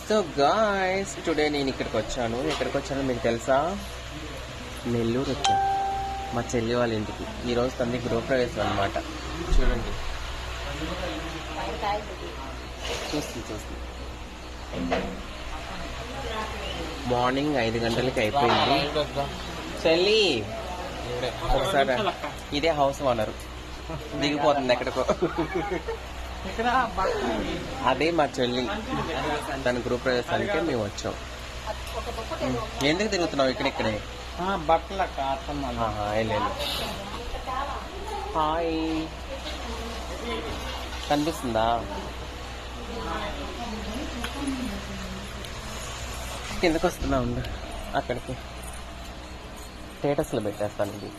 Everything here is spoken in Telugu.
సో గాయ్స్ టుడే నేను ఎక్కడికి వచ్చాను మీకు తెలుసా? నెల్లూరు వచ్చాను మా చెల్లి వాళ్ళ ఇంటికి. ఈరోజు తనది గృహప్రవేశం అనమాట. చూడండి, చూస్తుంది. మార్నింగ్ 5 గంటలకి అయిపోయింది. చెల్లి ఒకసారి ఇదే హౌస్ ఓనర్ దిగిపోతుంది ఎక్కడికో. అదే మా చెల్లి, తన గృహప్రవేశానికి మేము వచ్చాం. ఎందుకు తిరుగుతున్నావు ఇక్కడిక్కడే? బట్టల హాయ్, కనిపిస్తుందా? కిందకు వస్తున్నా ఉండు, అక్కడికి స్టేటస్లో పెట్టేస్తాను ఇది.